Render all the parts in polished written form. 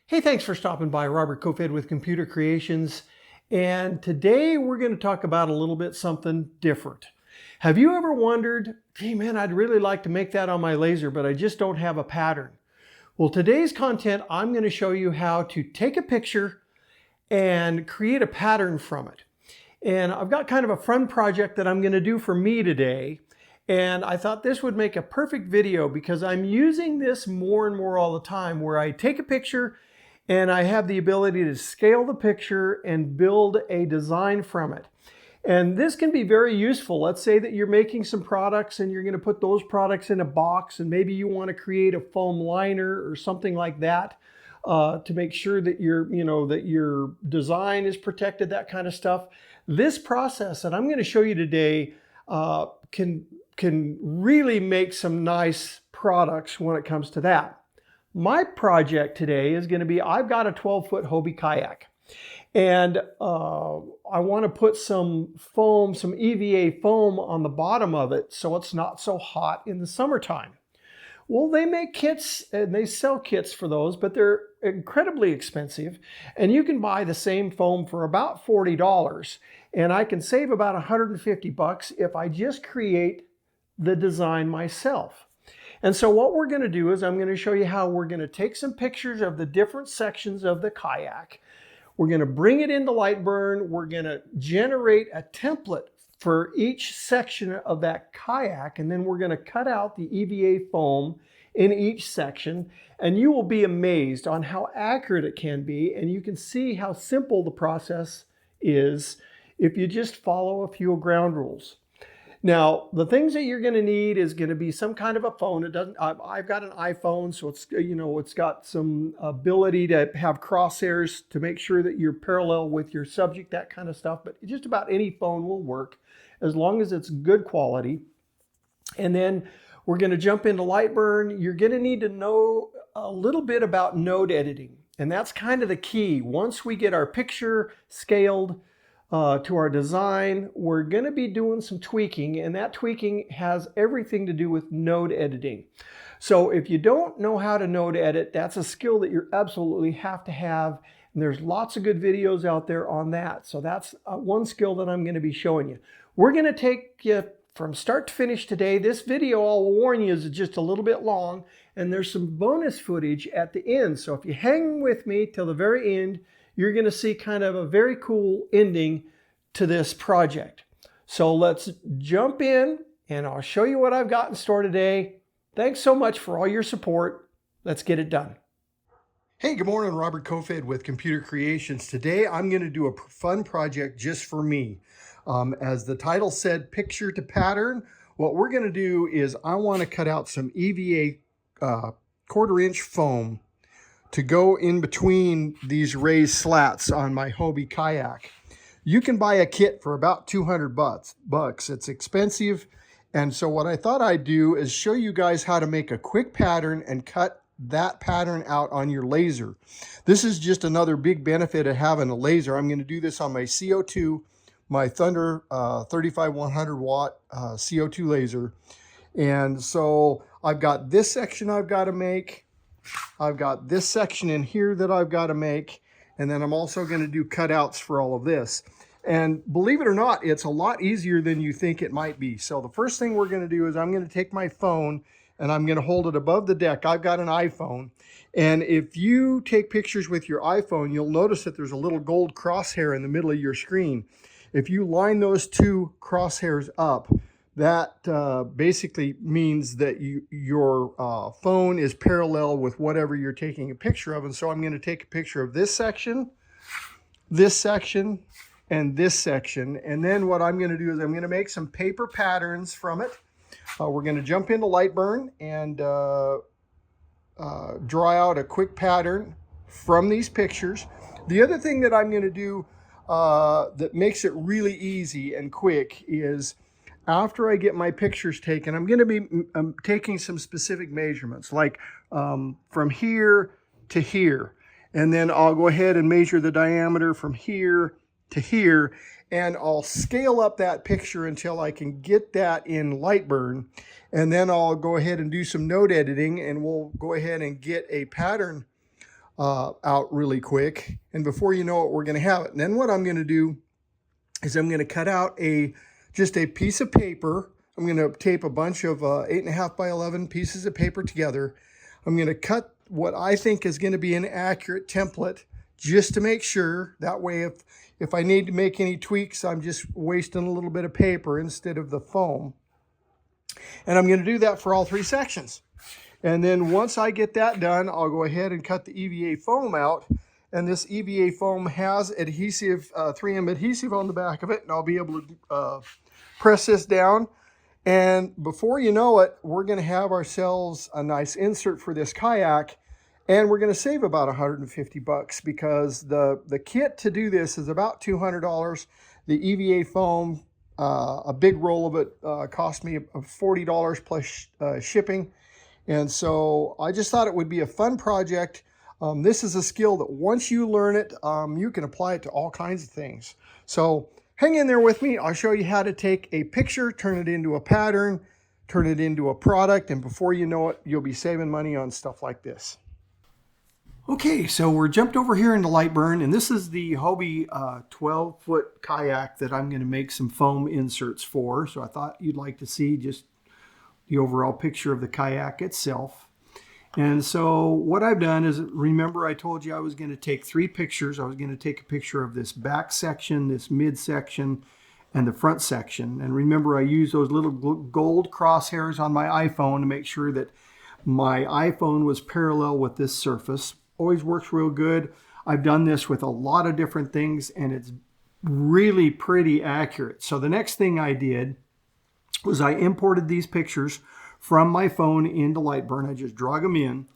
Hey, thanks for stopping by. Robert Kofed with Computer Creations. And today we're going to talk about a little bit something different. Have you ever wondered, gee man, I'd really like to make that on my laser, but I just don't have a pattern? Well, today's content, I'm going to show you how to take a picture and create a pattern from it. And I've got kind of a fun project that I'm going to do for me today. And I thought this would make a perfect video because I'm using this more and more all the time, where I take a picture and I have the ability to scale the picture and build a design from it. And this can be very useful. Let's say that you're making some products and you're going to put those products in a box, and maybe you want to create a foam liner or something like that to make sure that your design is protected, that kind of stuff. This process that I'm going to show you today can really make some nice products when it comes to that. My project today is going to be, I've got a 12-foot Hobie kayak, and I want to put some foam, some EVA foam on the bottom of it so it's not so hot in the summertime. Well, they make kits and they sell kits for those, but they're incredibly expensive, and you can buy the same foam for about $40, and I can save about 150 bucks if I just create the design myself. And so what we're going to do is I'm going to show you how we're going to take some pictures of the different sections of the kayak. We're going to bring it into LightBurn. We're going to generate a template for each section of that kayak, and then we're going to cut out the EVA foam in each section, and you will be amazed on how accurate it can be, and you can see how simple the process is if you just follow a few ground rules. Now, the things that you're going to need is going to be some kind of a phone. I've got an iPhone, so it's got some ability to have crosshairs to make sure that you're parallel with your subject, that kind of stuff. But just about any phone will work as long as it's good quality. And then we're going to jump into LightBurn. You're going to need to know a little bit about node editing, and that's kind of the key. Once we get our picture scaled to our design, we're going to be doing some tweaking, and that tweaking has everything to do with node editing. So if you don't know how to node edit, that's a skill that you absolutely have to have, and there's lots of good videos out there on that. So that's one skill that I'm going to be showing you. We're going to take you from start to finish today. This video, I'll warn you, is just a little bit long, and there's some bonus footage at the end. So if you hang with me till the very end, you're going to see kind of a very cool ending to this project. So let's jump in and I'll show you what I've got in store today. Thanks so much for all your support. Let's get it done. Hey, good morning. Robert Kofed with Computer Creations. Today I'm going to do a fun project just for me. As the title said, picture to pattern. What we're going to do is I want to cut out some EVA 1/4 inch foam to go in between these raised slats on my Hobie kayak. You can buy a kit for about 200 bucks. It's expensive. And so what I thought I'd do is show you guys how to make a quick pattern and cut that pattern out on your laser. This is just another big benefit of having a laser. I'm going to do this on my CO2, my Thunder 35100 watt CO2 laser. And so I've got this section I've got to make. I've got this section in here that I've got to make, and then I'm also going to do cutouts for all of this. And believe it or not, it's a lot easier than you think it might be. So the first thing we're going to do is I'm going to take my phone and I'm going to hold it above the deck. I've got an iPhone, and if you take pictures with your iPhone, you'll notice that there's a little gold crosshair in the middle of your screen. If you line those two crosshairs up, that basically means that your phone is parallel with whatever you're taking a picture of. And so I'm going to take a picture of this section, and this section. And then what I'm going to do is I'm going to make some paper patterns from it. We're going to jump into LightBurn and draw out a quick pattern from these pictures. The other thing that I'm going to do that makes it really easy and quick is, after I get my pictures taken, I'm going to be taking some specific measurements, like from here to here. And then I'll go ahead and measure the diameter from here to here, and I'll scale up that picture until I can get that in LightBurn. And then I'll go ahead and do some node editing, and we'll go ahead and get a pattern out really quick. And before you know it, we're going to have it. And then what I'm going to do is I'm going to cut out just a piece of paper. I'm going to tape a bunch of 8.5 by 11 pieces of paper together. I'm going to cut what I think is going to be an accurate template just to make sure. That way, if I need to make any tweaks, I'm just wasting a little bit of paper instead of the foam. And I'm going to do that for all 3 sections. And then once I get that done, I'll go ahead and cut the EVA foam out. And this EVA foam has adhesive, 3M adhesive on the back of it, and I'll be able to press this down. And before you know it, we're going to have ourselves a nice insert for this kayak, and we're going to save about $150 because the kit to do this is about $200. The EVA foam, a big roll of it, cost me $40 plus shipping. And so I just thought it would be a fun project. This is a skill that once you learn it, you can apply it to all kinds of things. So hang in there with me. I'll show you how to take a picture, turn it into a pattern, turn it into a product, and before you know it, you'll be saving money on stuff like this. Okay, so we're jumped over here into LightBurn, and this is the Hobie 12-foot kayak that I'm going to make some foam inserts for. So I thought you'd like to see just the overall picture of the kayak itself. And so what I've done is, remember I told you I was going to take 3 pictures. I was going to take a picture of this back section, this mid section, and the front section. And remember, I use those little gold crosshairs on my iPhone to make sure that my iPhone was parallel with this surface. Always works real good. I've done this with a lot of different things, and it's really pretty accurate. So the next thing I did was I imported these pictures from my phone into LightBurn. I just drag them in.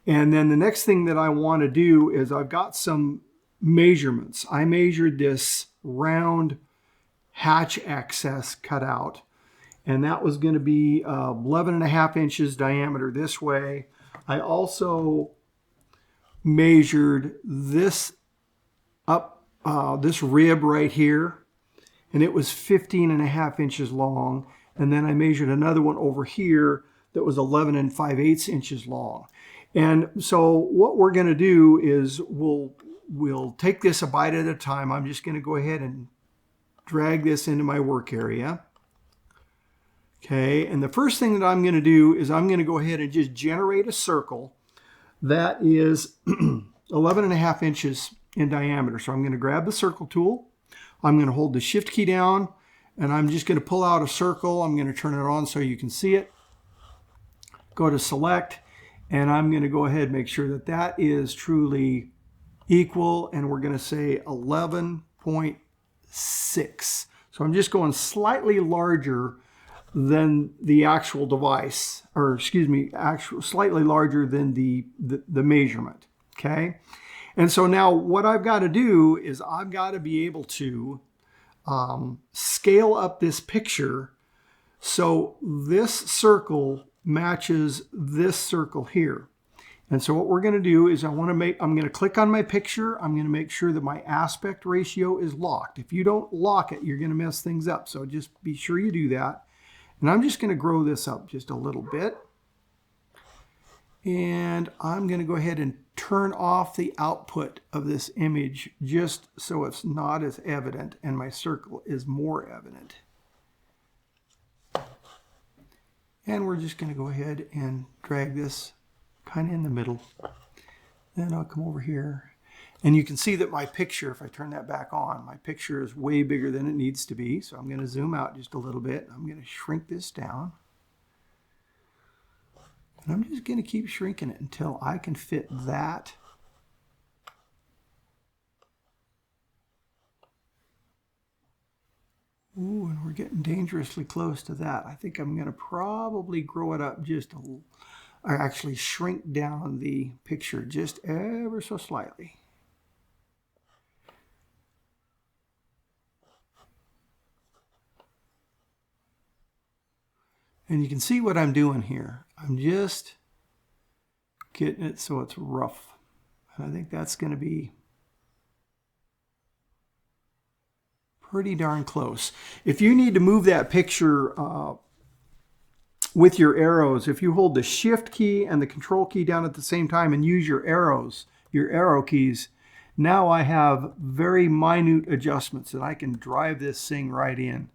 And then the next thing that I want to do is I've got some measurements. I measured this round hatch access cut out, and that was going to be 11.5 inches diameter this way. I also measured this up, this rib right here, and it was 15.5 inches long. And then I measured another one over here that was 11 5/8 inches long. And so what we're going to do is we'll take this a bite at a time. I'm just going to go ahead and drag this into my work area. Okay, and the first thing that I'm going to do is I'm going to go ahead and just generate a circle that is 11.5 inches in diameter. So I'm going to grab the circle tool. I'm going to hold the shift key down, and I'm just going to pull out a circle. I'm going to turn it on so you can see it. Go to select, and I'm going to go ahead and make sure that that is truly equal, and we're going to say 11.6. So I'm just going slightly larger than the actual device, or excuse me, slightly larger than the measurement, okay? And so now what I've got to do is I've got to be able to scale up this picture so this circle matches this circle here. And so what we're going to do is I'm going to click on my picture. I'm going to make sure that my aspect ratio is locked. If you don't lock it, you're going to mess things up. So just be sure you do that. And I'm just going to grow this up just a little bit. And I'm going to go ahead and turn off the output of this image just so it's not as evident and my circle is more evident. And we're just going to go ahead and drag this kind of in the middle. Then I'll come over here. And you can see that my picture, if I turn that back on, my picture is way bigger than it needs to be. So I'm going to zoom out just a little bit. I'm going to shrink this down. And I'm just going to keep shrinking it until I can fit that. Ooh, and we're getting dangerously close to that. I think I'm going to probably grow it up just a little, or actually shrink down the picture just ever so slightly. And you can see what I'm doing here. I'm just getting it so it's rough. And I think that's going to be pretty darn close. If you need to move that picture with your arrows, if you hold the shift key and the control key down at the same time and use your arrows your arrow keys, now I have very minute adjustments that I can drive this thing right in.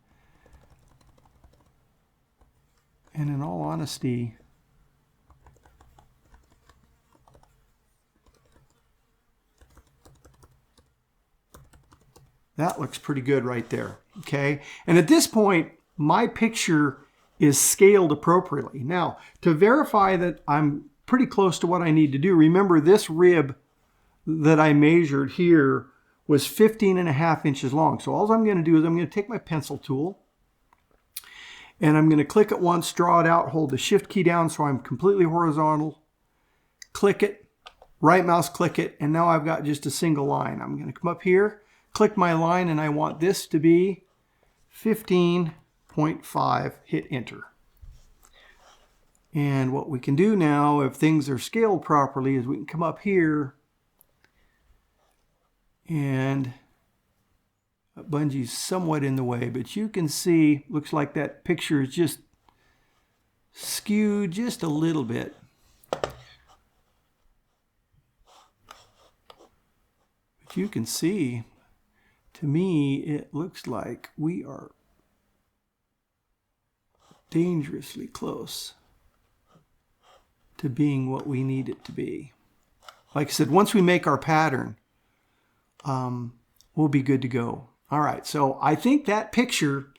And in all honesty, that looks pretty good right there, okay? And at this point, my picture is scaled appropriately. Now, to verify that I'm pretty close to what I need to do, remember this rib that I measured here was 15.5 inches long. So all I'm going to do is I'm going to take my pencil tool and I'm going to click it once, draw it out, hold the shift key down so I'm completely horizontal, click it, right mouse click it, and now I've got just a single line. I'm going to come up here, click my line, and I want this to be 15.5, hit enter. And what we can do now, if things are scaled properly, is we can come up here and bungee's somewhat in the way, but you can see, looks like that picture is just skewed just a little bit. But you can see, to me, it looks like we are dangerously close to being what we need it to be. Like I said, once we make our pattern, we'll be good to go. All right, so I think that picture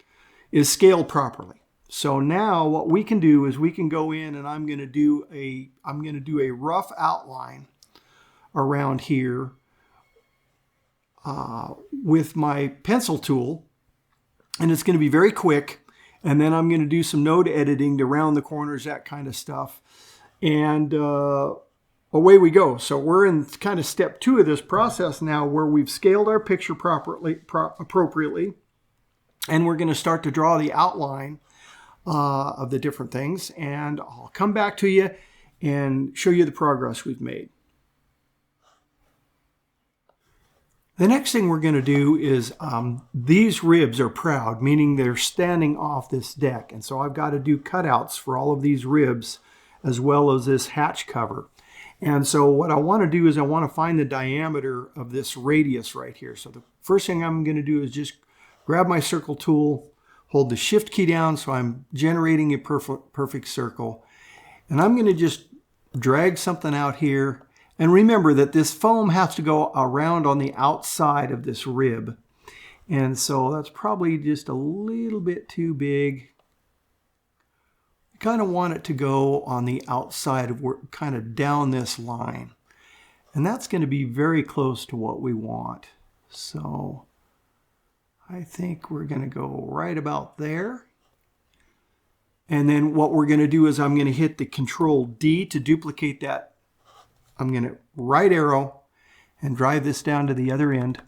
is scaled properly. So now what we can do is we can go in and I'm going to do a rough outline around here with my pencil tool, and it's going to be very quick. And then I'm going to do some node editing to round the corners, that kind of stuff, and away we go. So we're in kind of step 2 of this process now, where we've scaled our picture appropriately, and we're going to start to draw the outline of the different things, and I'll come back to you and show you the progress we've made. The next thing we're going to do is these ribs are proud, meaning they're standing off this deck, and so I've got to do cutouts for all of these ribs as well as this hatch cover. And so what I want to do is I want to find the diameter of this radius right here. So the first thing I'm going to do is just grab my circle tool, hold the shift key down so I'm generating a perfect circle. And I'm going to just drag something out here. And remember that this foam has to go around on the outside of this rib. And so that's probably just a little bit too big. Kind of want it to go on the outside of kind of down this line, and that's going to be very close to what we want. So I think we're going to go right about there, and then what we're going to do is I'm going to hit the Control D to duplicate that. I'm going to right arrow and drive this down to the other end.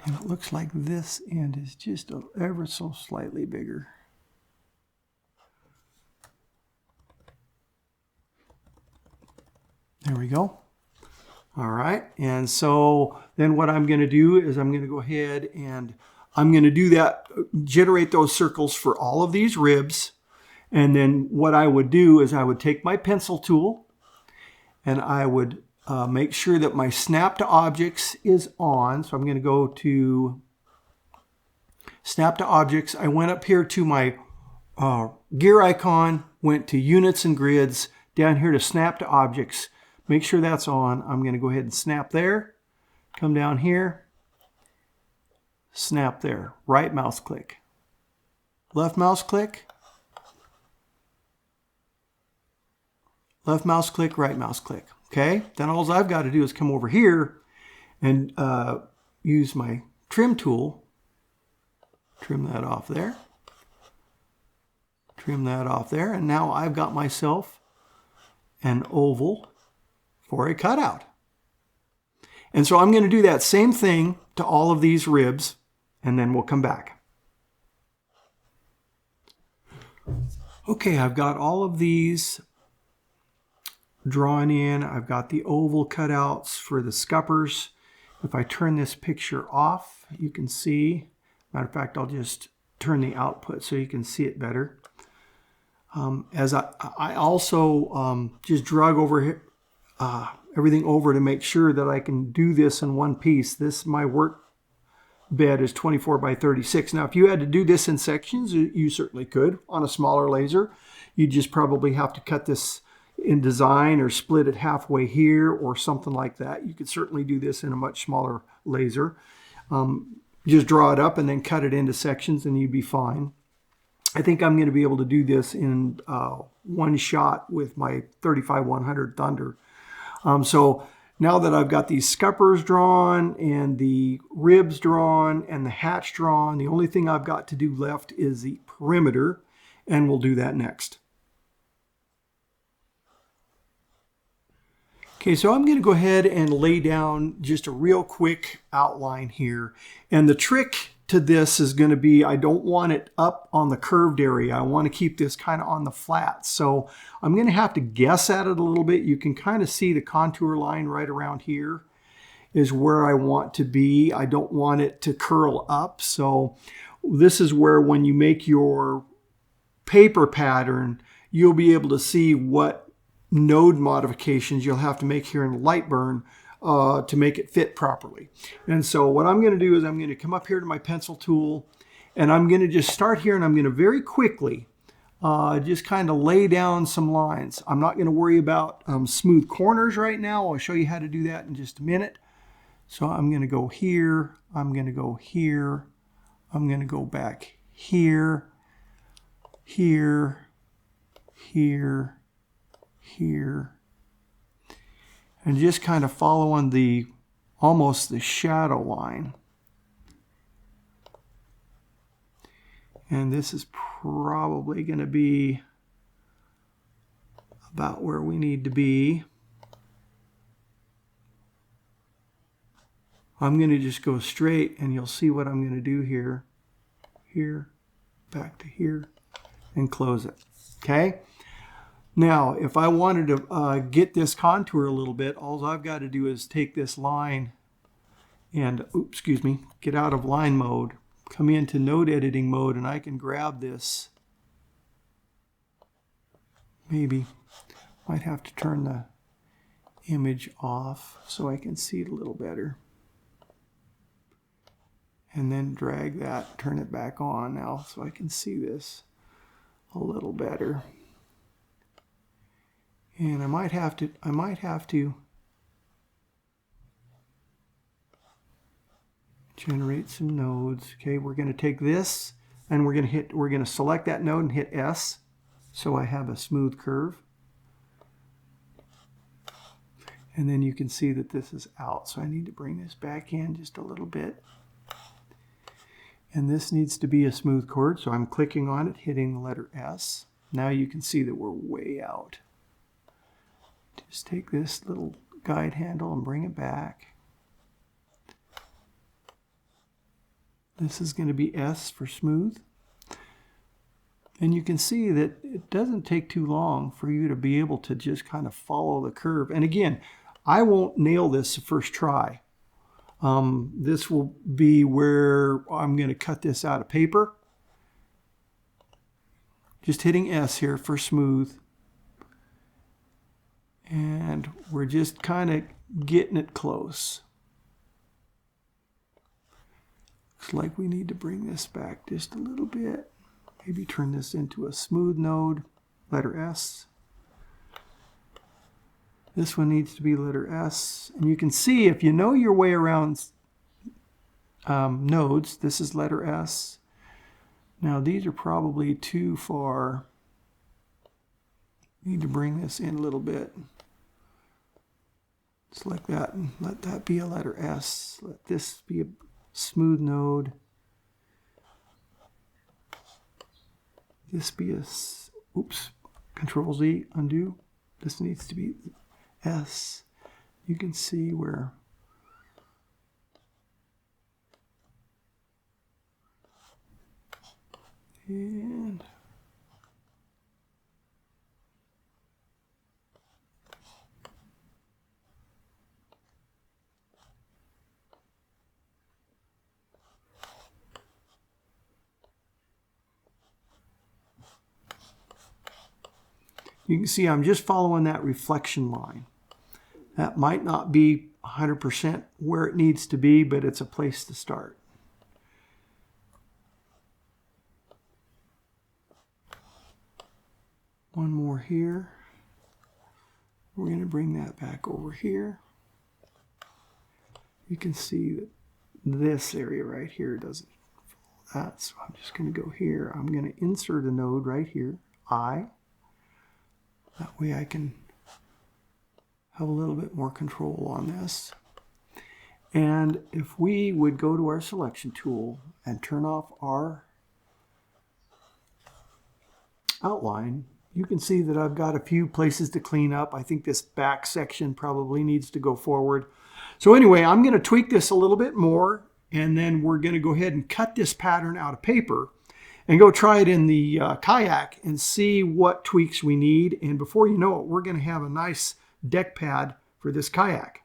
And it looks like this end is just ever so slightly bigger. There we go. All right. And so then what I'm going to do is I'm going to go ahead and I'm going to do that, generate those circles for all of these ribs. And then what I would do is I would take my pencil tool and I would make sure that my snap to objects is on. So I'm going to go to snap to objects. I went up here to my gear icon, went to units and grids, down here to snap to objects. Make sure that's on. I'm going to go ahead and snap there. Come down here. Snap there. Right mouse click. Left mouse click. Left mouse click, right mouse click. Okay, then all I've got to do is come over here and use my trim tool. Trim that off there. Trim that off there. And now I've got myself an oval for a cutout. And so I'm going to do that same thing to all of these ribs, and then we'll come back. Okay, I've got all of these drawn in. I've got the oval cutouts for the scuppers. If I turn this picture off, you can see, matter of fact, I'll just turn the output so you can see it better. As I also just drug over here, everything over to make sure that I can do this in one piece. My work bed is 24 by 36. Now, if you had to do this in sections, you certainly could on a smaller laser. You just probably have to cut this in design or split it halfway here or something like that. You could certainly do this in a much smaller laser. Just draw it up and then cut it into sections and you'd be fine. I think I'm going to be able to do this in one shot with my 35-100 Thunder. So now that I've got these scuppers drawn and the ribs drawn and the hatch drawn, the only thing I've got to do left is the perimeter, and we'll do that next. Okay, so I'm going to go ahead and lay down just a real quick outline here. And the trick to this is going to be, I don't want it up on the curved area. I want to keep this kind of on the flat. So I'm going to have to guess at it a little bit. You can kind of see the contour line right around here is where I want to be. I don't want it to curl up. So this is where when you make your paper pattern, you'll be able to see what node modifications you'll have to make here in LightBurn to make it fit properly. And so what I'm going to do is I'm going to come up here to my pencil tool and I'm going to just start here and I'm going to very quickly just kind of lay down some lines. I'm not going to worry about smooth corners right now. I'll show you how to do that in just a minute. So I'm going to go here, I'm going to go here, I'm going to go back here, here, here, here, and just kind of following almost the shadow line. And this is probably going to be about where we need to be. I'm going to just go straight and you'll see what I'm going to do here, here, back to here, and close it. Okay? Now, if I wanted to get this contour a little bit, all I've got to do is take this line and, get out of line mode, come into node editing mode, and I can grab this. Maybe might have to turn the image off so I can see it a little better. And then drag that, turn it back on now so I can see this a little better. And I might have to generate some nodes. Okay, we're going to take this and we're going to select that node and hit S so I have a smooth curve. And then you can see that this is out. So I need to bring this back in just a little bit. And this needs to be a smooth chord, so I'm clicking on it, hitting the letter S. Now you can see that we're way out. Just take this little guide handle and bring it back. This is going to be S for smooth. And you can see that it doesn't take too long for you to be able to just kind of follow the curve. And again, I won't nail this the first try. This will be where I'm going to cut this out of paper. Just hitting S here for smooth. And we're just kind of getting it close. Looks like we need to bring this back just a little bit. Maybe turn this into a smooth node, letter S. This one needs to be letter S. And you can see if you know your way around nodes, this is letter S. Now these are probably too far. Need to bring this in a little bit. Select that and let that be a letter S. Let this be a smooth node. This be a, Control Z, undo. This needs to be S. You can see where and You can see I'm just following that reflection line. That might not be 100% where it needs to be, but it's a place to start. One more here. We're going to bring that back over here. You can see that this area right here doesn't follow that, so I'm just going to go here. I'm going to insert a node right here, I. That way I can have a little bit more control on this. And if we would go to our selection tool and turn off our outline, you can see that I've got a few places to clean up. I think this back section probably needs to go forward. So anyway, I'm going to tweak this a little bit more, and then we're going to go ahead and cut this pattern out of paper and go try it in the Kayak and see what tweaks we need. And before you know it, we're going to have a nice deck pad for this Kayak.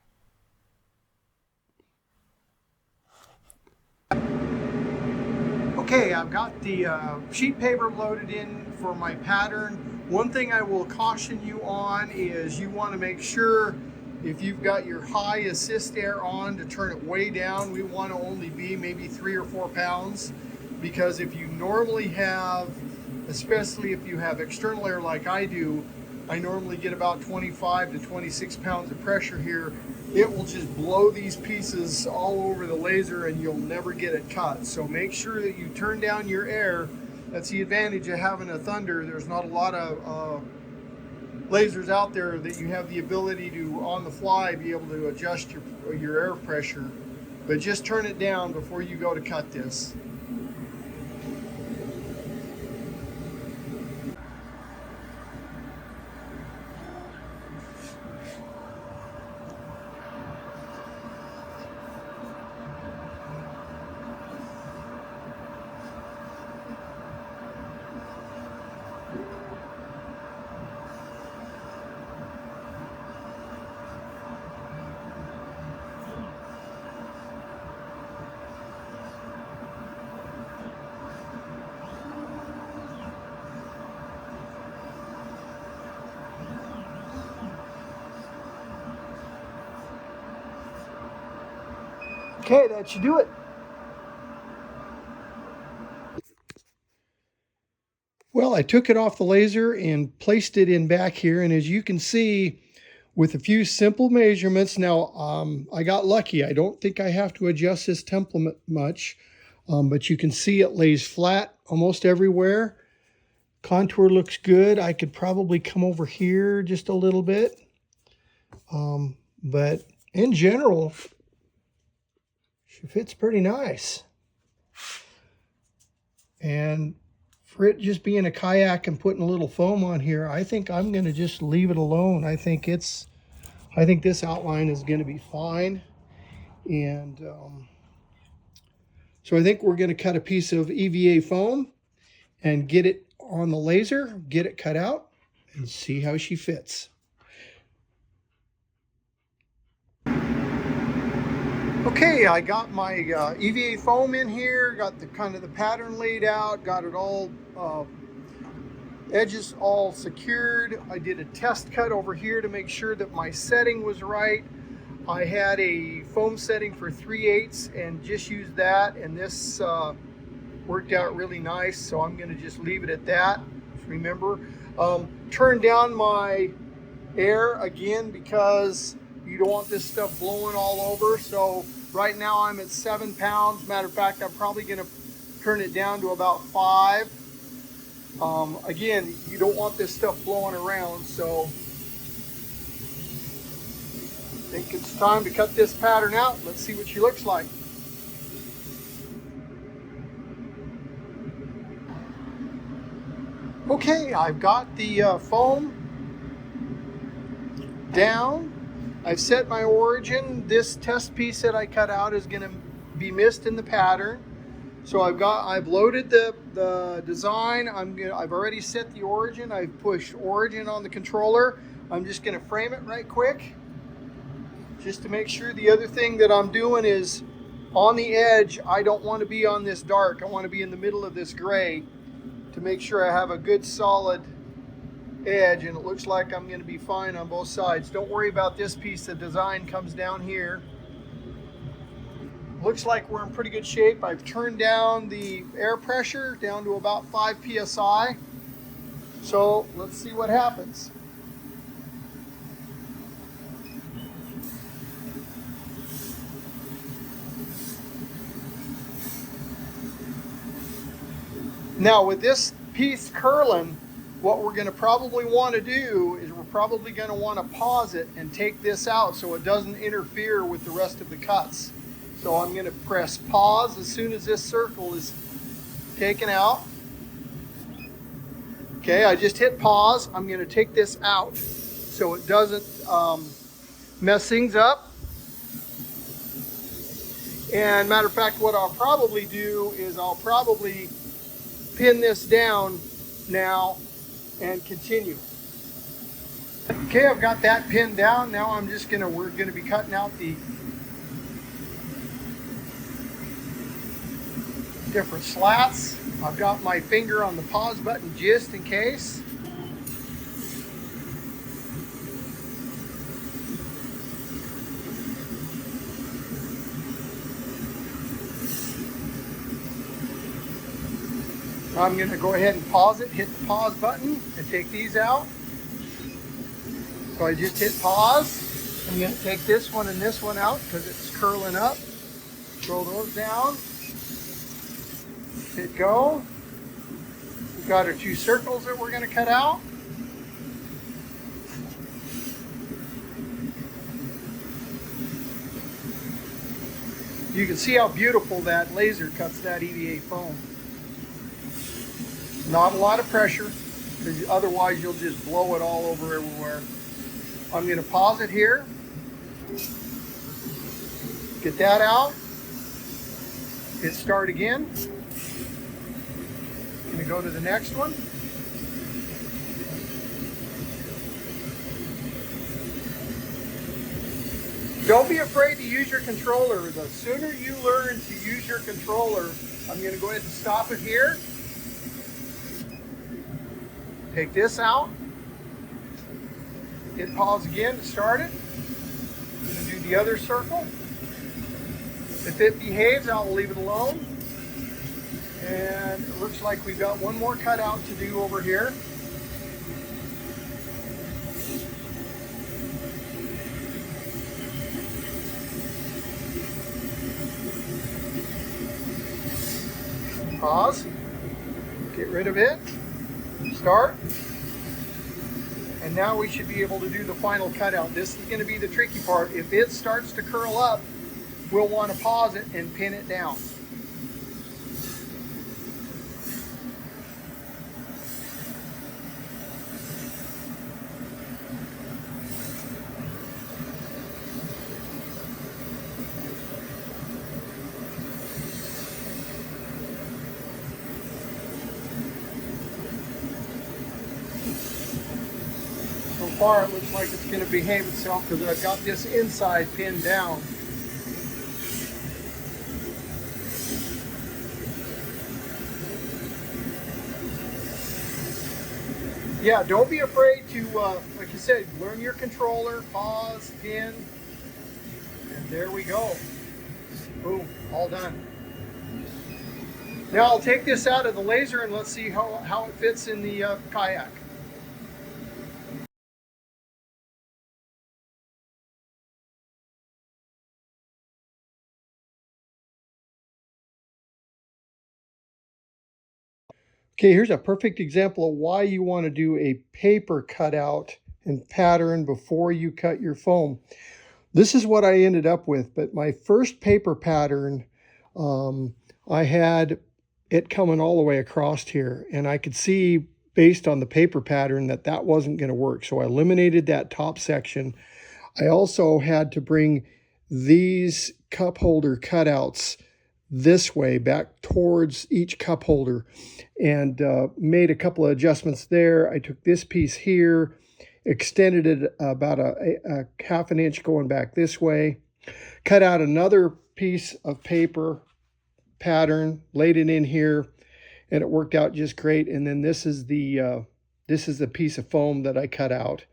Okay, I've got the sheet paper loaded in for my pattern. One thing I will caution you on is you want to make sure if you've got your high assist air on to turn it way down. We want to only be maybe 3 or 4 pounds, because if you normally have, especially if you have external air like I do, I normally get about 25 to 26 pounds of pressure here. It will just blow these pieces all over the laser and you'll never get it cut. So make sure that you turn down your air. That's the advantage of having a Thunder. There's not a lot of lasers out there that you have the ability to, on the fly, be able to adjust your air pressure. But just turn it down before you go to cut this. Okay, that should do it. Well, I took it off the laser and placed it in back here, and as you can see, with a few simple measurements, now I got lucky. I don't think I have to adjust this template much, but you can see it lays flat almost everywhere. Contour looks good. I could probably come over here just a little bit, but in general, she fits pretty nice. And for it just being a Kayak and putting a little foam on here, I think I'm going to just leave it alone. I think this outline is going to be fine. And so I think we're going to cut a piece of EVA foam and get it on the laser, get it cut out, and see how she fits. Okay, I got my EVA foam in here, got the kind of the pattern laid out, got it all edges all secured. I did a test cut over here to make sure that my setting was right. I had a foam setting for 3/8 and just used that, and this worked out really nice, so I'm going to just leave it at that. Remember, turn down my air again because you don't want this stuff blowing all over. So right now I'm at 7 pounds. Matter of fact, I'm probably going to turn it down to about 5. Again, you don't want this stuff blowing around, so I think it's time to cut this pattern out. Let's see what she looks like. Okay, I've got the foam down. I've set my origin. This test piece that I cut out is going to be missed in the pattern. So I've loaded the design. I've already set the origin. I've pushed origin on the controller. I'm just going to frame it right quick, just to make sure. The other thing that I'm doing is on the edge. I don't want to be on this dark. I want to be in the middle of this gray to make sure I have a good solid edge, and it looks like I'm going to be fine on both sides. Don't worry about this piece. The design comes down here. Looks like we're in pretty good shape. I've turned down the air pressure down to about 5 psi. So let's see what happens. Now with this piece curling, what we're going to probably want to do is we're probably going to want to pause it and take this out so it doesn't interfere with the rest of the cuts. So I'm going to press pause as soon as this circle is taken out. Okay, I just hit pause. I'm going to take this out so it doesn't mess things up. And matter of fact, what I'll probably do is I'll probably pin this down now and continue. Okay, I've got that pinned down. Now we're gonna be cutting out the different slats. I've got my finger on the pause button just in case. I'm going to go ahead and pause it, hit the pause button, and take these out. So I just hit pause. I'm going to take this one and this one out because it's curling up. Throw those down. Hit go. We've got our 2 circles that we're going to cut out. You can see how beautiful that laser cuts that EVA foam. Not a lot of pressure, because otherwise you'll just blow it all over everywhere. I'm going to pause it here. Get that out. Hit start again. I'm going to go to the next one. Don't be afraid to use your controller. The sooner you learn to use your controller, I'm going to go ahead and stop it here. Take this out. Hit pause again to start it. I'm going to do the other circle. If it behaves, I'll leave it alone. And it looks like we've got one more cutout to do over here. Pause. Get rid of it. Start. And now we should be able to do the final cutout. This is going to be the tricky part. If it starts to curl up, we'll want to pause it and pin it down. So far it looks like it's going to behave itself because I've got this inside pinned down. Yeah, don't be afraid to, like I said, learn your controller, pause, pin, and there we go. Boom, all done. Now I'll take this out of the laser and let's see how it fits in the Kayak. Okay, here's a perfect example of why you want to do a paper cutout and pattern before you cut your foam. This is what I ended up with, but my first paper pattern, I had it coming all the way across here, and I could see based on the paper pattern that wasn't going to work. So I eliminated that top section. I also had to bring these cup holder cutouts this way back towards each cup holder and made a couple of adjustments there. I took this piece here, extended it about a half an inch going back this way, cut out another piece of paper pattern, laid it in here, and it worked out just great. And then this is the this is the piece of foam that I cut out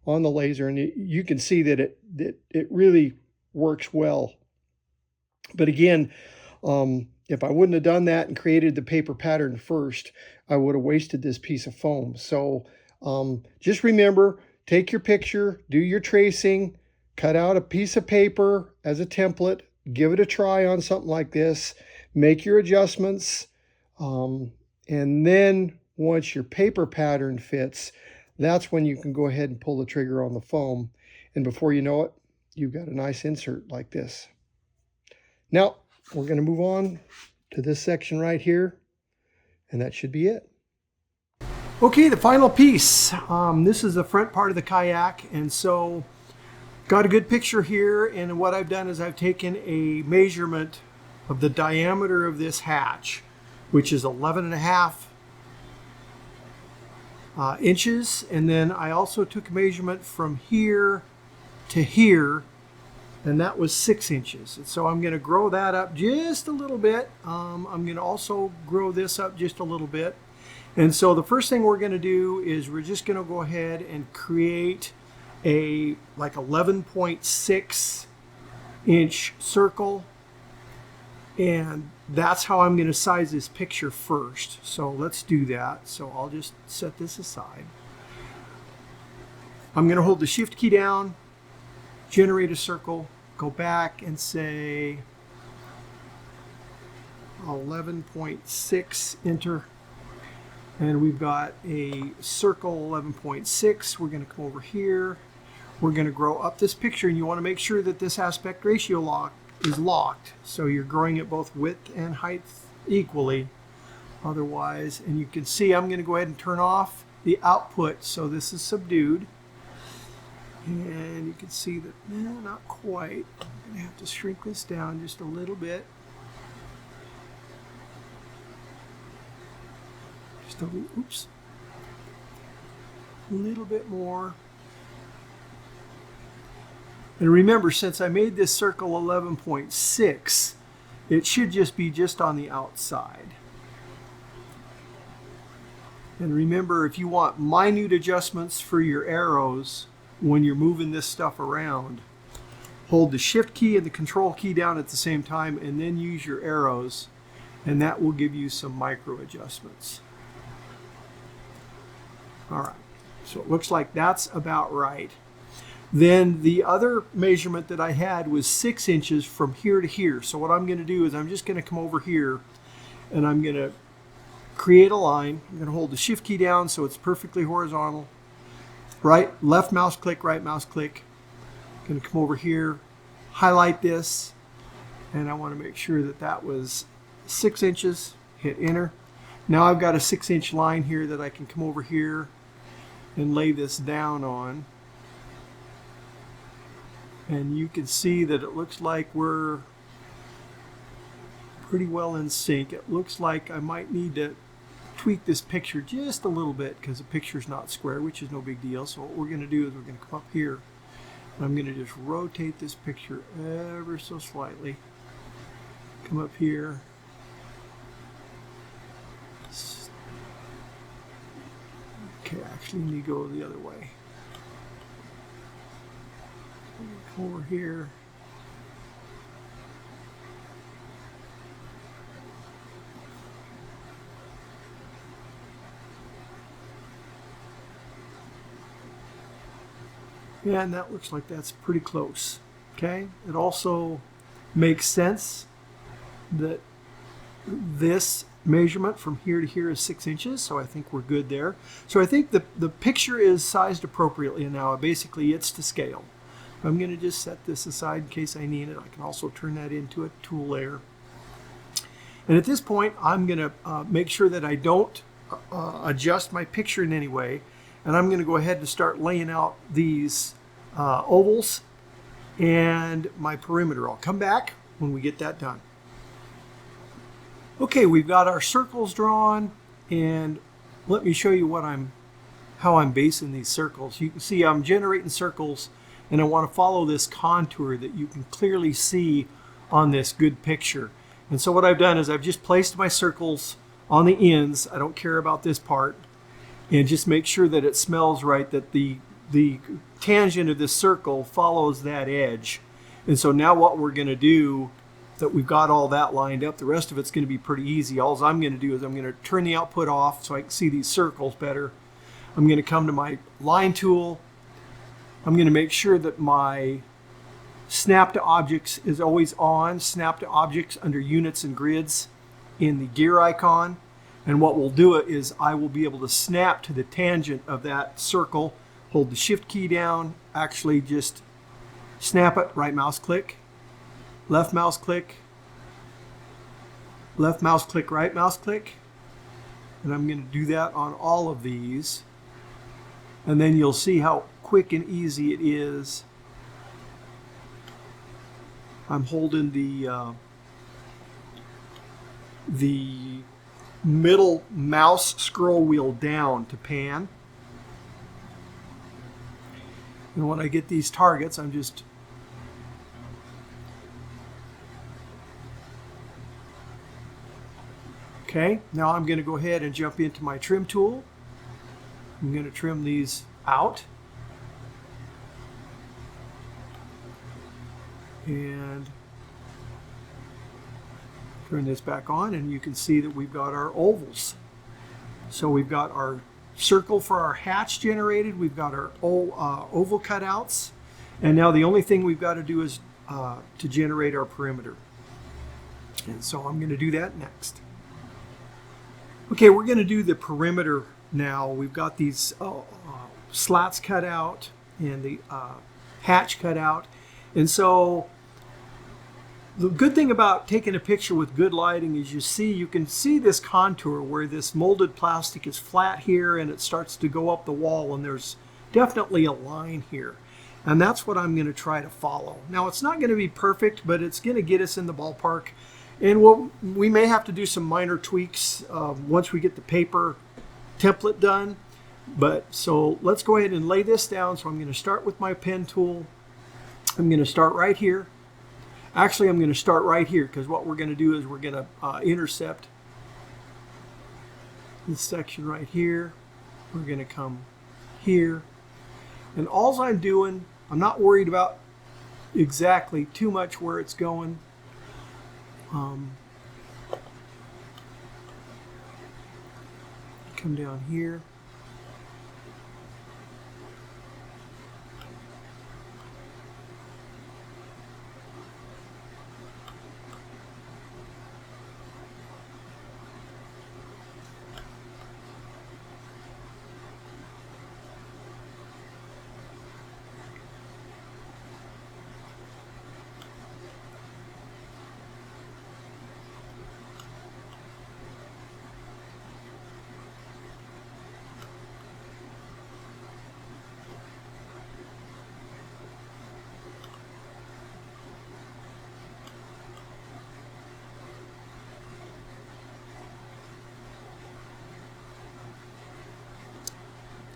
on the laser, and you can see that it really works well. But again, if I wouldn't have done that and created the paper pattern first, I would have wasted this piece of foam. So just remember, take your picture, do your tracing, cut out a piece of paper as a template, give it a try on something like this, make your adjustments, and then once your paper pattern fits, that's when you can go ahead and pull the trigger on the foam. And before you know it, you've got a nice insert like this. Now, we're going to move on to this section right here, and that should be it. Okay, the final piece. This is the front part of the kayak, and so got a good picture here, and what I've done is I've taken a measurement of the diameter of this hatch, which is 11.5 inches, and then I also took a measurement from here to here, and that was 6 inches. And so I'm going to grow that up just a little bit. I'm going to also grow this up just a little bit. And so the first thing we're going to do is we're just going to go ahead and create a like 11.6 inch circle, and that's how I'm going to size this picture first. So let's do that. So I'll just set this aside. I'm going to hold the shift key down, generate a circle, go back and say 11.6, enter, and we've got a circle 11.6. We're going to come over here. We're going to grow up this picture, and you want to make sure that this aspect ratio is locked, so you're growing it both width and height equally. Otherwise, and you can see I'm going to go ahead and turn off the output, so this is subdued. And you can see that, not quite. I'm going to have to shrink this down just a little bit. Just a little bit more. And remember, since I made this circle 11.6, it should just be just on the outside. And remember, if you want minute adjustments for your arrows, when you're moving this stuff around, hold the shift key and the control key down at the same time, and then use your arrows, and that will give you some micro adjustments. All right, so it looks like that's about right. Then the other measurement that I had was 6 inches from here to here. So what I'm going to do is I'm just going to come over here, and I'm going to create a line. I'm going to hold the shift key down so it's perfectly horizontal. Left mouse click, right mouse click. I'm going to come over here, highlight this, and I want to make sure that that was 6 inches. Hit enter. Now I've got a 6-inch line here that I can come over here and lay this down on. And you can see that it looks like we're pretty well in sync. It looks like I might need to tweak this picture just a little bit because the picture's not square, which is no big deal. So what we're going to do is we're going to come up here, and I'm going to just rotate this picture ever so slightly. Come up here. Okay, actually need to go the other way. Come over here. Yeah, and that looks like that's pretty close. Okay, it also makes sense that this measurement from here to here is 6 inches, so I think we're good there. So I think the picture is sized appropriately now. Basically, it's to scale. I'm going to just set this aside in case I need it. I can also turn that into a tool layer. And at this point, I'm going to make sure that I don't adjust my picture in any way. And I'm going to go ahead and start laying out these ovals and my perimeter. I'll come back when we get that done. Okay, we've got our circles drawn, and let me show you how I'm basing these circles. You can see I'm generating circles, and I want to follow this contour that you can clearly see on this good picture. And so what I've done is I've just placed my circles on the ends. I don't care about this part. And just make sure that it smells right, that the tangent of this circle follows that edge. And so now what we're going to do, that we've got all that lined up, the rest of it's going to be pretty easy. All I'm going to do is I'm going to turn the output off so I can see these circles better. I'm going to come to my line tool. I'm going to make sure that my snap to objects is always on. Snap to objects under units and grids in the gear icon. And what we'll do is I will be able to snap to the tangent of that circle, hold the shift key down, actually just snap it, right mouse click, left mouse click, left mouse click, right mouse click. And I'm going to do that on all of these. And then you'll see how quick and easy it is. I'm holding the middle mouse scroll wheel down to pan. And when I get these targets, I'm just okay. Now I'm going to go ahead and jump into my trim tool. I'm going to trim these out. And turn this back on, and you can see that we've got our ovals. So we've got our circle for our hatch generated, we've got our oval cutouts, and now the only thing we've got to do is to generate our perimeter. And so I'm going to do that next. Okay, we're going to do the perimeter now. We've got these slats cut out and the hatch cut out. And so the good thing about taking a picture with good lighting is you can see this contour where this molded plastic is flat here and it starts to go up the wall, and there's definitely a line here. And that's what I'm going to try to follow. Now, it's not going to be perfect, but it's going to get us in the ballpark. And we may have to do some minor tweaks once we get the paper template done. But so let's go ahead and lay this down. So I'm going to start with my pen tool. I'm going to start right here. Actually, I'm going to start right here, because what we're going to do is we're going to intercept this section right here. We're going to come here. And all I'm doing, I'm not worried about exactly too much where it's going. Come down here.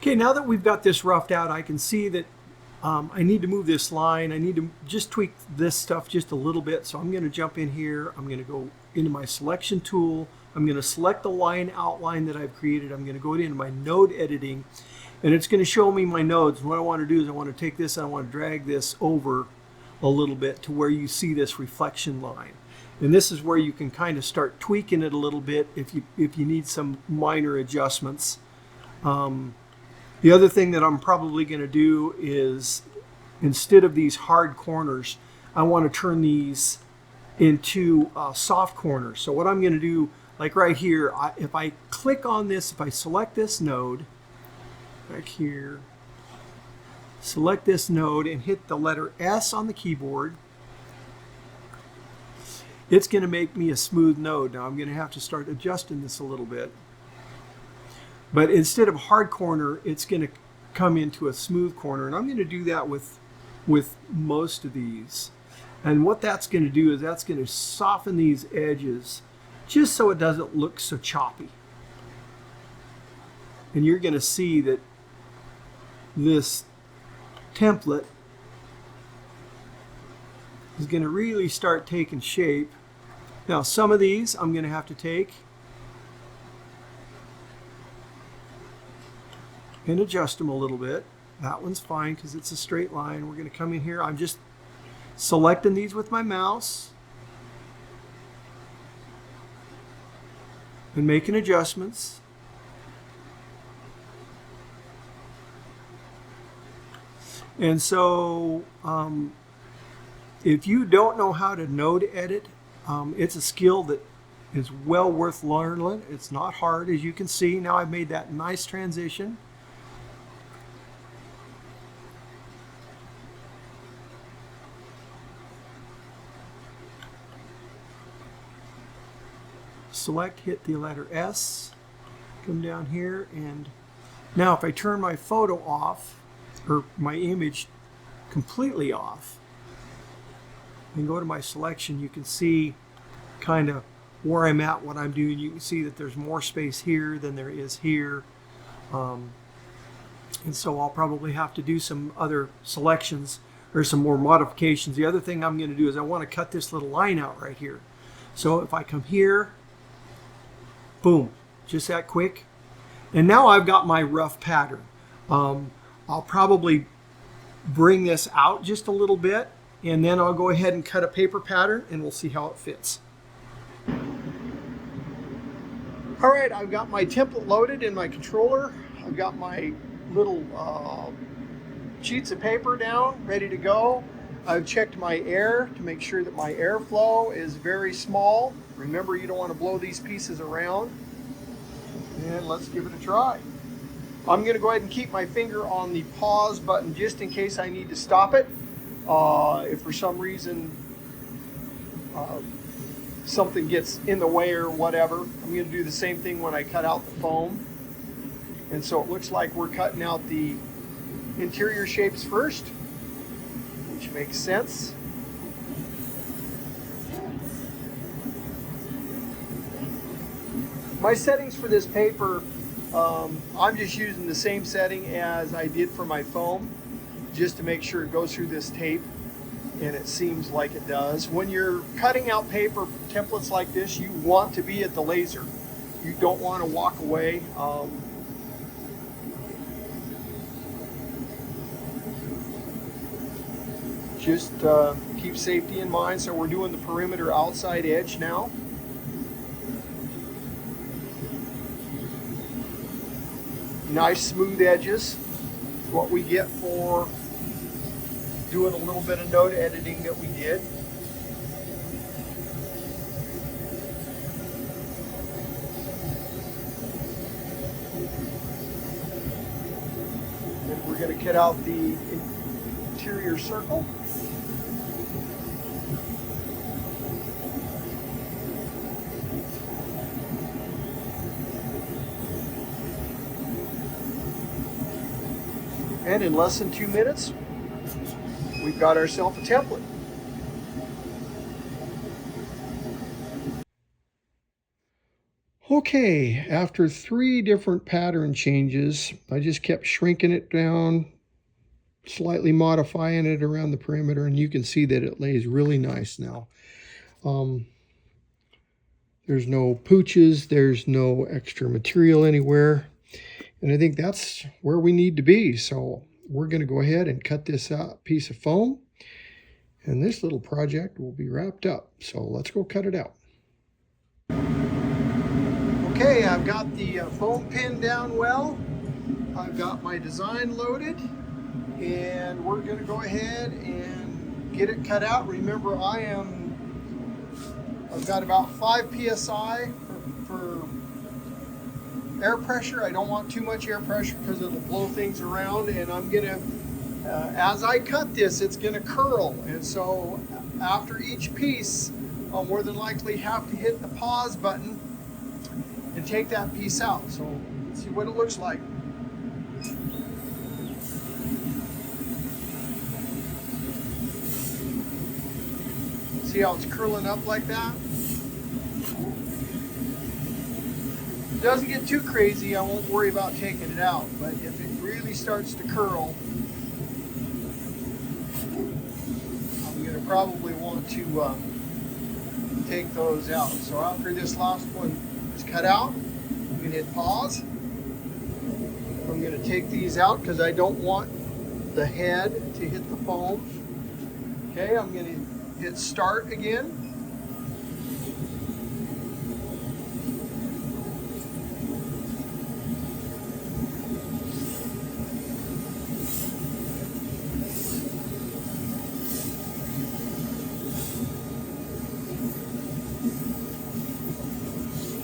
Okay, now that we've got this roughed out, I can see that I need to move this line. I need to just tweak this stuff just a little bit. So I'm going to jump in here. I'm going to go into my selection tool. I'm going to select the line outline that I've created. I'm going to go into my node editing, and it's going to show me my nodes. What I want to do is I want to take this and I want to drag this over a little bit to where you see this reflection line. And this is where you can kind of start tweaking it a little bit if you need some minor adjustments. The other thing that I'm probably going to do is, instead of these hard corners, I want to turn these into soft corners. So what I'm going to do, like right here, if I click on this, if I select this node, back here, select this node and hit the letter S on the keyboard, it's going to make me a smooth node. Now I'm going to have to start adjusting this a little bit. But instead of hard corner, it's going to come into a smooth corner. And I'm going to do that with most of these. And what that's going to do is that's going to soften these edges just so it doesn't look so choppy. And you're going to see that this template is going to really start taking shape. Now, some of these I'm going to have to take and adjust them a little bit. That one's fine because it's a straight line. We're going to come in here. I'm just selecting these with my mouse and making adjustments. And so if you don't know how to node edit, it's a skill that is well worth learning. It's not hard, as you can see. Now I've made that nice transition. Select, hit the letter S, come down here, and now if I turn my photo off, or my image completely off, and go to my selection, you can see kind of where I'm at, what I'm doing. You can see that there's more space here than there is here. And so I'll probably have to do some other selections or some more modifications. The other thing I'm going to do is I want to cut this little line out right here. So if I come here, boom, just that quick. And now I've got my rough pattern. I'll probably bring this out just a little bit, and then I'll go ahead and cut a paper pattern, and we'll see how it fits. All right, I've got my template loaded in my controller. I've got my little sheets of paper down, ready to go. I've checked my air to make sure that my airflow is very small. Remember, you don't want to blow these pieces around. And let's give it a try. I'm going to go ahead and keep my finger on the pause button just in case I need to stop it. If for some reason something gets in the way or whatever, I'm going to do the same thing when I cut out the foam. And so it looks like we're cutting out the interior shapes first, which makes sense. My settings for this paper, I'm just using the same setting as I did for my foam, just to make sure it goes through this tape, and it seems like it does. When you're cutting out paper templates like this, you want to be at the laser. You don't want to walk away. Just keep safety in mind. So we're doing the perimeter outside edge now. Nice smooth edges. What we get for doing a little bit of node editing that we did. Then we're going to cut out the interior circle. And in less than 2 minutes, we've got ourselves a template. Okay, after 3 different pattern changes, I just kept shrinking it down, slightly modifying it around the perimeter, and you can see that it lays really nice now. There's no pooches, there's no extra material anywhere. And I think that's where we need to be. So we're going to go ahead and cut this out piece of foam. And this little project will be wrapped up. So let's go cut it out. Okay, I've got the foam pinned down well. I've got my design loaded. And we're going to go ahead and get it cut out. Remember, I've got about 5 psi for air pressure. I don't want too much air pressure because it'll blow things around, and I'm gonna, as I cut this, it's gonna curl, and so after each piece, I'll more than likely have to hit the pause button and take that piece out. So let's see what it looks like. See how it's curling up like that? It doesn't get too crazy, I won't worry about taking it out, but if it really starts to curl, I'm going to probably want to take those out. So after this last one is cut out, I'm going to hit pause. From I'm going to take these out because I don't want the head to hit the foam. Okay, I'm going to hit start again.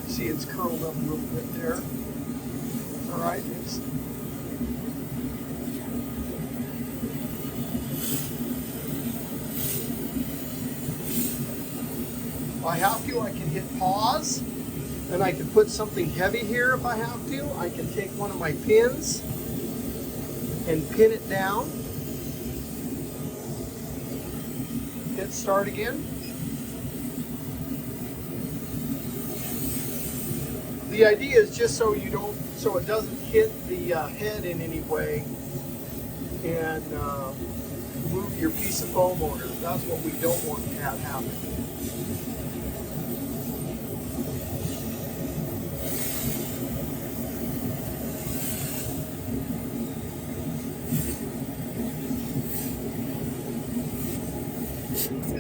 See, it's curled up a little bit there. All right, if I have to, I can hit pause, and I can put something heavy here if I have to. I can take one of my pins and pin it down. Hit start again. The idea is just so it doesn't hit the head in any way and move your piece of foam motor. That's what we don't want to have happen.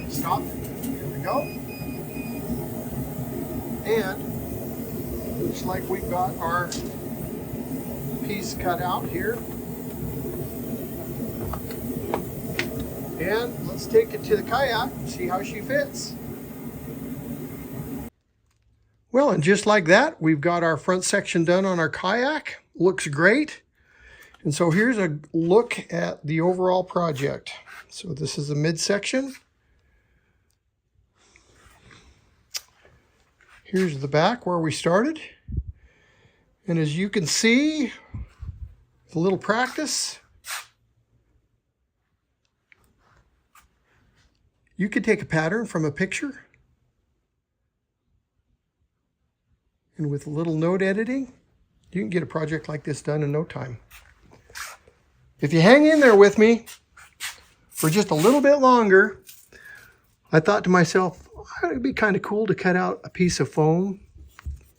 Stop. Here we go. And looks like we've got our piece cut out here. And let's take it to the kayak and see how she fits. Well, and just like that, we've got our front section done on our kayak. Looks great. And so here's a look at the overall project. So this is the midsection. Here's the back where we started. And as you can see, with a little practice, you could take a pattern from a picture, and with a little note editing, you can get a project like this done in no time. If you hang in there with me for just a little bit longer, I thought to myself, it would be kind of cool to cut out a piece of foam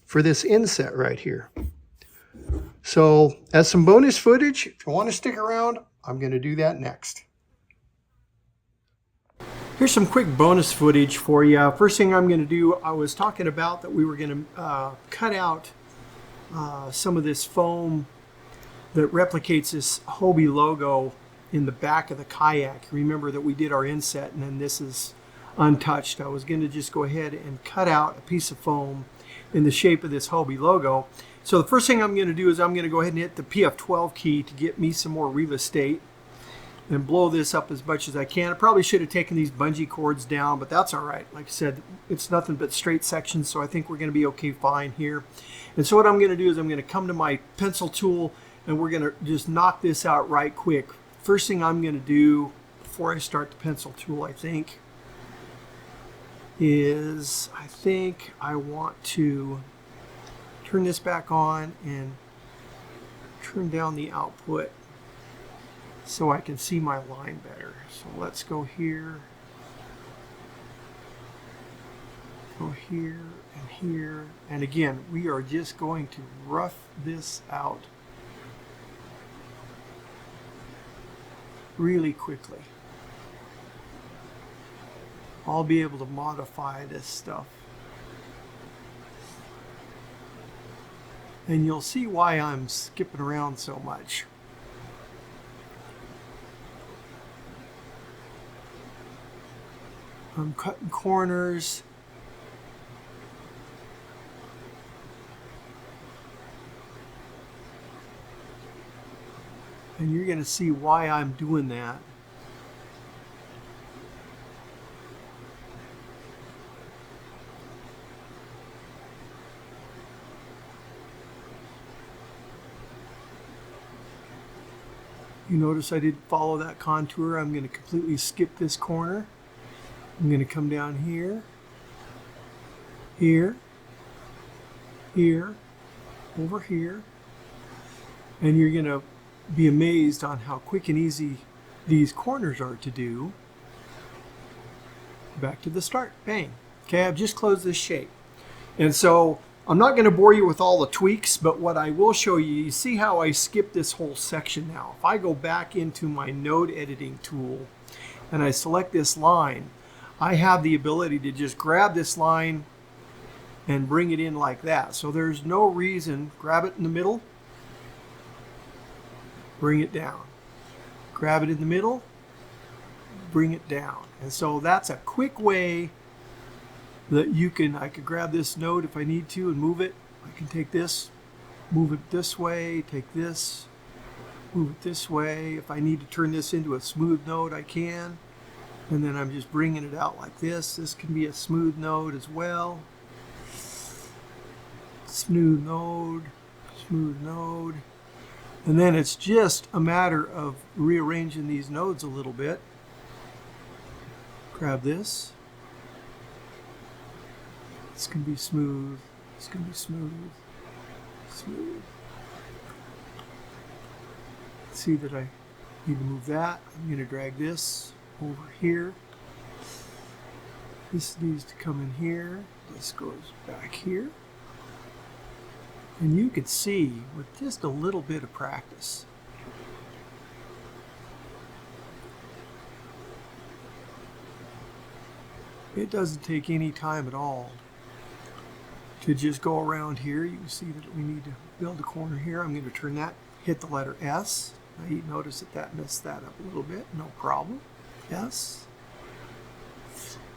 for this inset right here. So as some bonus footage, if you want to stick around, I'm going to do that next. Here's some quick bonus footage for you. First thing I'm going to do, I was talking about that we were going to cut out some of this foam that replicates this Hobie logo in the back of the kayak. Remember that we did our inset and then this is untouched. I was going to just go ahead and cut out a piece of foam in the shape of this Hobie logo. So the first thing I'm going to do is I'm going to go ahead and hit the PF12 key to get me some more real estate and blow this up as much as I can. I probably should have taken these bungee cords down, but that's all right. Like I said, it's nothing but straight sections, so I think we're going to be okay fine here. And so what I'm going to do is I'm going to come to my pencil tool and we're going to just knock this out right quick. First thing I'm going to do before I start the pencil tool, I think I want to turn this back on and turn down the output so I can see my line better. So let's go here and here. And again, we are just going to rough this out really quickly. I'll be able to modify this stuff. And you'll see why I'm skipping around so much. I'm cutting corners. And you're going to see why I'm doing that. You notice I did follow that contour. I'm going to completely skip this corner. I'm going to come down here, here, here, over here, and you're going to be amazed on how quick and easy these corners are to do. Back to the start, bang. Okay, I've just closed this shape. And so I'm not going to bore you with all the tweaks, but what I will show you, you see how I skipped this whole section now. If I go back into my node editing tool and I select this line, I have the ability to just grab this line and bring it in like that. So there's no reason, grab it in the middle, bring it down. Grab it in the middle, bring it down. And so that's a quick way that I could grab this node if I need to and move it. I can take this, move it this way, take this, move it this way. If I need to turn this into a smooth node, I can. And then I'm just bringing it out like this. This can be a smooth node as well. Smooth node, smooth node. And then it's just a matter of rearranging these nodes a little bit. Grab this. This can be smooth. This can be smooth. Smooth. See that I need to move that. I'm going to drag this over here. This needs to come in here. This goes back here. And you can see with just a little bit of practice, it doesn't take any time at all to just go around here. You can see that we need to build a corner here. I'm going to turn that, hit the letter S. Now you notice that messed that up a little bit. No problem. S.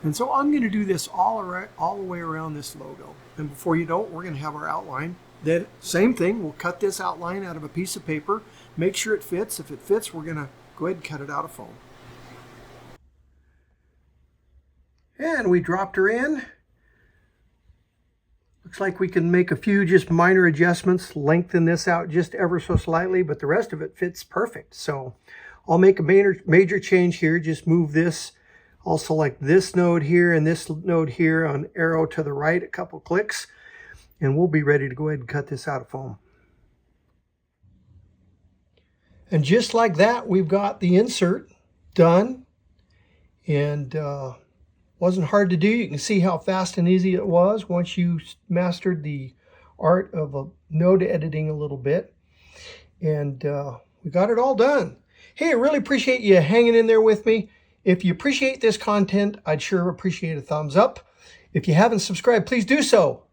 And so I'm going to do this all the way around this logo. And before you know it, we're going to have our outline. Then same thing, we'll cut this outline out of a piece of paper, make sure it fits. If it fits, we're going to go ahead and cut it out of foam. And we dropped her in. Looks like we can make a few just minor adjustments, lengthen this out just ever so slightly, but the rest of it fits perfect. So I'll make a major change here, just move this. I'll select this node here and this node here on arrow to the right, a couple clicks. And we'll be ready to go ahead and cut this out of foam. And just like that, we've got the insert done. And wasn't hard to do. You can see how fast and easy it was once you mastered the art of node editing a little bit. And we got it all done. Hey, I really appreciate you hanging in there with me. If you appreciate this content, I'd sure appreciate a thumbs up. If you haven't subscribed, please do so.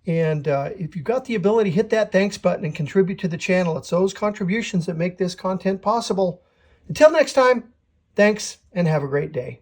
And if you've got the ability, hit that thanks button and contribute to the channel. It's those contributions that make this content possible. Until next time, thanks and have a great day.